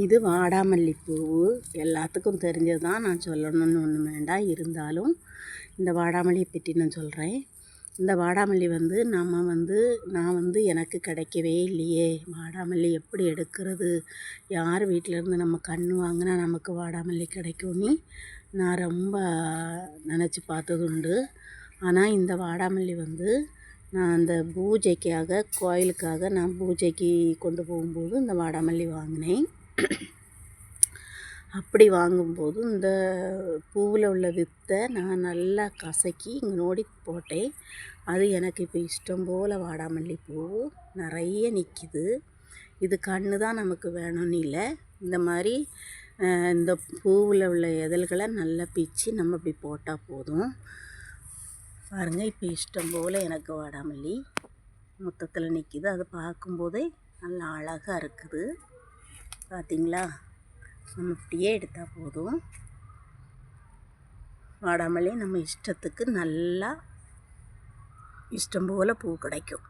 இது வாடாமல்லி பூவு எல்லாத்துக்கும் தெரிஞ்சது தான், நான் சொல்லணும்னு ஒன்றும் வேண்டாம். இருந்தாலும் இந்த வாடாமல்லியை பற்றி நான் சொல்கிறேன். இந்த வாடாமல்லி நான் எனக்கு கிடைக்கவே இல்லையே, வாடாமல்லி எப்படி எடுக்கிறது, யார் வீட்டிலேருந்து நம்ம கன்று வாங்கினா நமக்கு வாடாமல்லி கிடைக்கும்னு நான் ரொம்ப நினச்சி பார்த்தது உண்டு. ஆனால் இந்த வாடாமல்லி நான் அந்த பூஜைக்காக, கோயிலுக்காக நான் பூஜைக்கு கொண்டு போகும்போது இந்த வாடாமல்லி வாங்கினேன். அப்படி வாங்கும்போது இந்த பூவில் உள்ள வித்தை நான் நல்லா கசக்கி இங்கே நோடி போட்டேன். அது எனக்கு இப்போ இஷ்டம் போல் வாடாமல்லி பூ நிறைய நிற்கிது. இது கன்று தான் நமக்கு வேணும்னு இல்லை, இந்த மாதிரி இந்த பூவில் உள்ள இதழ்களை நல்லா பிச்சு நம்ம இப்படி போட்டால் போதும். பாருங்கள், இப்போ இஷ்டம் போல் எனக்கு வாடாமல்லி மொத்தத்தில் நிற்கிது. அது பார்க்கும்போதே நல்லா அழகாக இருக்குது. பார்த்திங்களா, நம்ம இப்படியே எடுத்தால் போதும். வாடாமல்லி நம்ம இஷ்டத்துக்கு நல்லா இஷ்டம் போல் பூ கிடைக்கும்.